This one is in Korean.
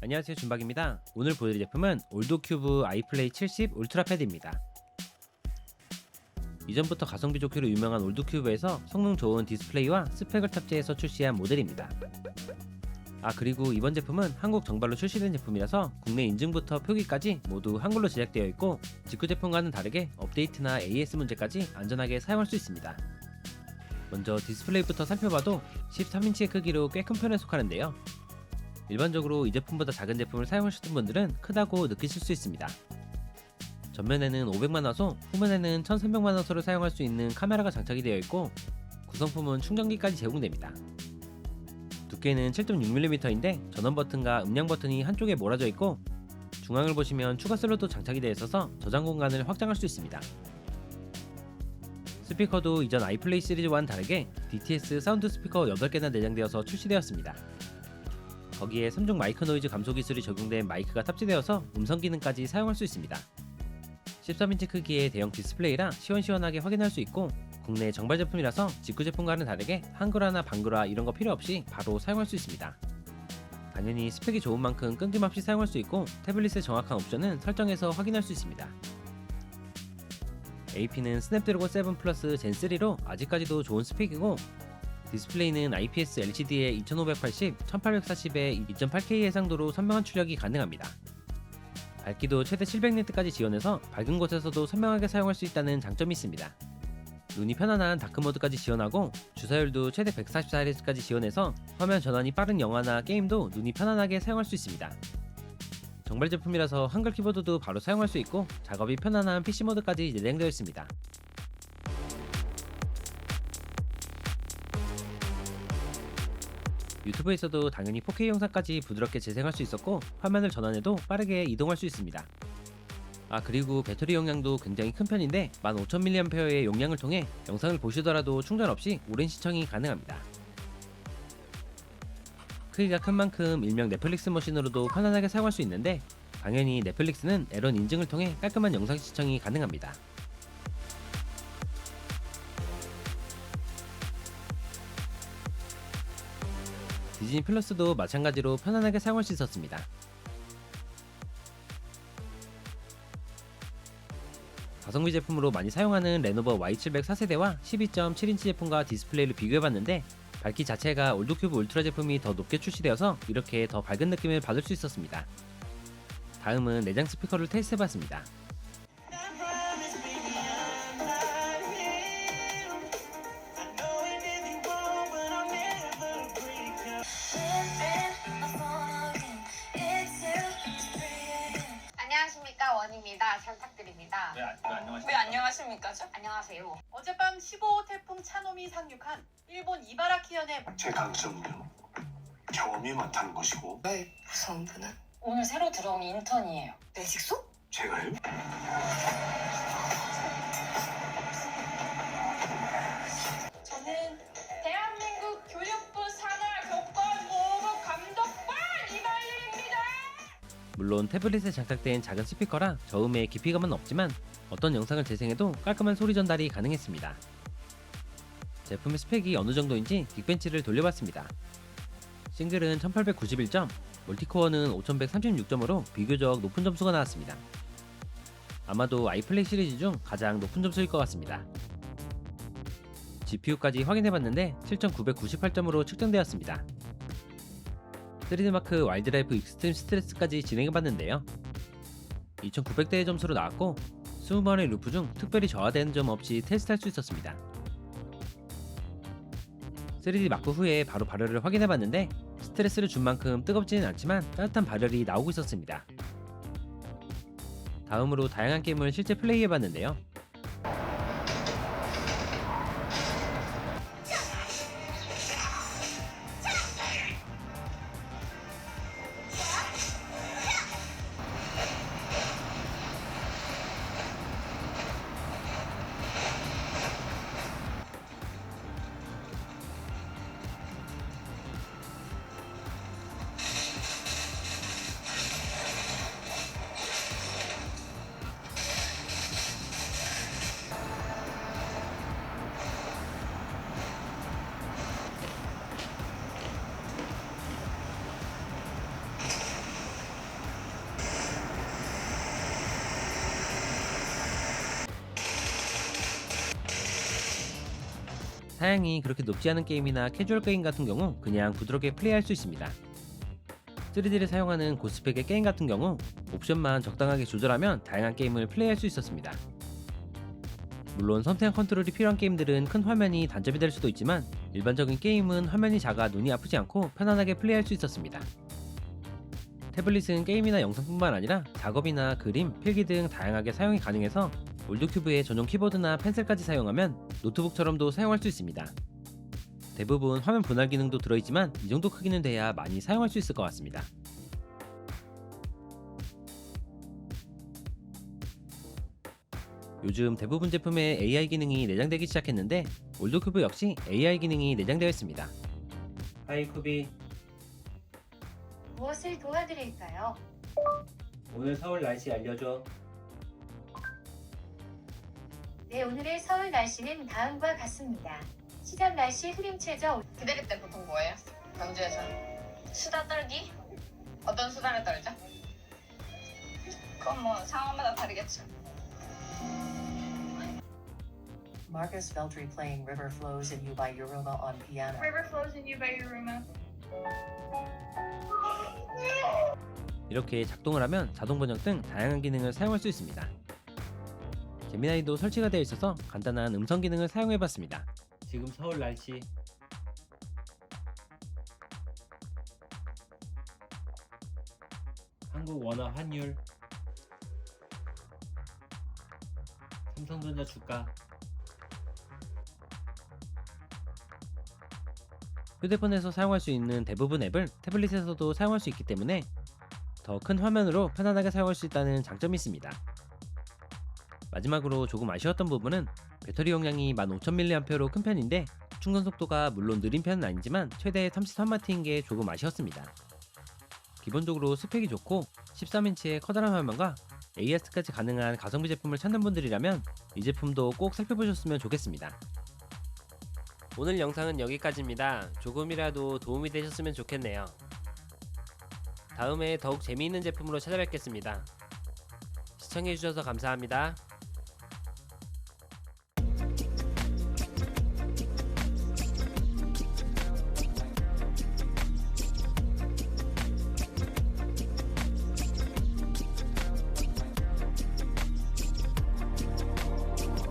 안녕하세요, 준박입니다. 오늘 보여드릴 제품은 올도큐브 아이플레이 70 울트라 패드입니다. 이전부터 가성비 좋기로 유명한 올도큐브에서 성능 좋은 디스플레이와 스펙을 탑재해서 출시한 모델입니다. 그리고 이번 제품은 한국 정발로 출시된 제품이라서 국내 인증부터 표기까지 모두 한글로 제작되어 있고 직구 제품과는 다르게 업데이트나 AS 문제까지 안전하게 사용할 수 있습니다. 먼저 디스플레이부터 살펴봐도 13인치의 크기로 꽤 큰 편에 속하는데요. 일반적으로 이 제품보다 작은 제품을 사용하셨던 분들은 크다고 느끼실 수 있습니다. 전면에는 500만화소, 후면에는 1300만화소를 사용할 수 있는 카메라가 장착이 되어 있고 구성품은 충전기까지 제공됩니다. 두께는 7.6mm인데 전원 버튼과 음량 버튼이 한쪽에 몰아져 있고 중앙을 보시면 추가 슬롯도 장착이 되어 있어서 저장 공간을 확장할 수 있습니다. 스피커도 이전 아이플레이 시리즈와는 다르게 DTS 사운드 스피커 8개나 내장되어서 출시되었습니다. 거기에 3중 마이크 노이즈 감소 기술이 적용된 마이크가 탑재되어서 음성 기능까지 사용할 수 있습니다. 13인치 크기의 대형 디스플레이라 시원시원하게 확인할 수 있고 국내 정발 제품이라서 직구 제품과는 다르게 한글화나 방글화 이런 거 필요 없이 바로 사용할 수 있습니다. 당연히 스펙이 좋은 만큼 끊김없이 사용할 수 있고 태블릿의 정확한 옵션은 설정에서 확인할 수 있습니다. AP는 스냅드래곤 7 플러스 젠 3로 아직까지도 좋은 스펙이고 디스플레이는 IPS LCD에 2580, 1840에 2.8K 해상도로 선명한 출력이 가능합니다. 밝기도 최대 700니트까지 지원해서 밝은 곳에서도 선명하게 사용할 수 있다는 장점이 있습니다. 눈이 편안한 다크모드까지 지원하고 주사율도 최대 144Hz까지 지원해서 화면 전환이 빠른 영화나 게임도 눈이 편안하게 사용할 수 있습니다. 정발 제품이라서 한글 키보드도 바로 사용할 수 있고 작업이 편안한 PC 모드까지 내장되어 있습니다. 유튜브에서도 당연히 4K 영상까지 부드럽게 재생할 수 있었고 화면을 전환해도 빠르게 이동할 수 있습니다. 그리고 배터리 용량도 굉장히 큰 편인데 15000mAh의 용량을 통해 영상을 보시더라도 충전 없이 오랜 시청이 가능합니다. 크기가 큰 만큼 일명 넷플릭스 머신으로도 편안하게 사용할 수 있는데 당연히 넷플릭스는 L1 인증을 통해 깔끔한 영상 시청이 가능합니다. 디즈니 플러스도 마찬가지로 편안하게 사용할 수 있었습니다. 가성비 제품으로 많이 사용하는 레노버 Y700 4세대와 12.7인치 제품과 디스플레이를 비교해봤는데 밝기 자체가 올도큐브 울트라 제품이 더 높게 출시되어서 이렇게 더 밝은 느낌을 받을 수 있었습니다. 다음은 내장 스피커를 테스트해봤습니다. 안녕하십니까, 원입니다. 잘 부탁드립니다. 왜 안녕하십니까? 안녕하세요. 어젯밤 15호 태풍 차노미 상륙한 일본 이바라키현의 제 강점은요, 경험이 많다는 것이고. 나의 무서운 분은 오늘 새로 들어온 인턴이에요. 매직소? 제가요? 저는 대한민국 교육부 산하교권보호부 감독관 이발유입니다. 물론 태블릿에 장착된 작은 스피커라 저음에 깊이감은 없지만 어떤 영상을 재생해도 깔끔한 소리 전달이 가능했습니다. 제품의 스펙이 어느 정도인지 빅벤치를 돌려봤습니다. 싱글은 1891점, 멀티코어는 5136점으로 비교적 높은 점수가 나왔습니다. 아마도 아이플레이 시리즈 중 가장 높은 점수일 것 같습니다. GPU까지 확인해봤는데 7998점으로 측정되었습니다. 3D마크 와일드라이프 익스트림 스트레스까지 진행해봤는데요. 2900대의 점수로 나왔고 20번의 루프 중 특별히 저하되는 점 없이 테스트할 수 있었습니다. 3D 마크 후에 바로 발열을 확인해봤는데 스트레스를 준 만큼 뜨겁지는 않지만 따뜻한 발열이 나오고 있었습니다. 다음으로 다양한 게임을 실제 플레이해봤는데요. 사양이 그렇게 높지 않은 게임이나 캐주얼 게임 같은 경우 그냥 부드럽게 플레이할 수 있습니다. 3D를 사용하는 고스펙의 게임 같은 경우 옵션만 적당하게 조절하면 다양한 게임을 플레이할 수 있었습니다. 물론 섬세한 컨트롤이 필요한 게임들은 큰 화면이 단점이 될 수도 있지만 일반적인 게임은 화면이 작아 눈이 아프지 않고 편안하게 플레이할 수 있었습니다. 태블릿은 게임이나 영상뿐만 아니라 작업이나 그림, 필기 등 다양하게 사용이 가능해서 올드큐브의 전용 키보드나 펜슬까지 사용하면 노트북처럼도 사용할 수 있습니다. 대부분 화면 분할 기능도 들어있지만 이 정도 크기는 돼야 많이 사용할 수 있을 것 같습니다. 요즘 대부분 제품에 AI 기능이 내장되기 시작했는데 올드큐브 역시 AI 기능이 내장되어 있습니다. 하이 쿠비, 무엇을 도와드릴까요? 오늘 서울 날씨 알려줘. 네, 오늘의 서울 날씨는 다음과 같습니다. 시작 날씨 흐림 최저. 기다릴 때 보통 뭐예요? 경주에서 수다 떨기? 어떤 수다를 떨죠? 그건 뭐 상황마다 다르겠죠. Marcus Veltri playing River Flows in You by Yuruma on piano. River flows in you by your room. 이렇게 작동을 하면 자동 번역 등 다양한 기능을 사용할 수 있습니다. 제미나이도 설치가 되어 있어서 간단한 음성 기능을 사용해봤습니다. 지금 서울 날씨. 한국 원화 환율. 삼성전자 주가. 휴대폰에서 사용할 수 있는 대부분 앱을 태블릿에서도 사용할 수 있기 때문에 더 큰 화면으로 편안하게 사용할 수 있다는 장점이 있습니다. 마지막으로 조금 아쉬웠던 부분은 배터리 용량이 15,000mAh로 큰 편인데 충전 속도가 물론 느린 편은 아니지만 최대 33W인 게 조금 아쉬웠습니다. 기본적으로 스펙이 좋고 13인치의 커다란 화면과 AS까지 가능한 가성비 제품을 찾는 분들이라면 이 제품도 꼭 살펴보셨으면 좋겠습니다. 오늘 영상은 여기까지입니다. 조금이라도 도움이 되셨으면 좋겠네요. 다음에 더욱 재미있는 제품으로 찾아뵙겠습니다. 시청해주셔서 감사합니다.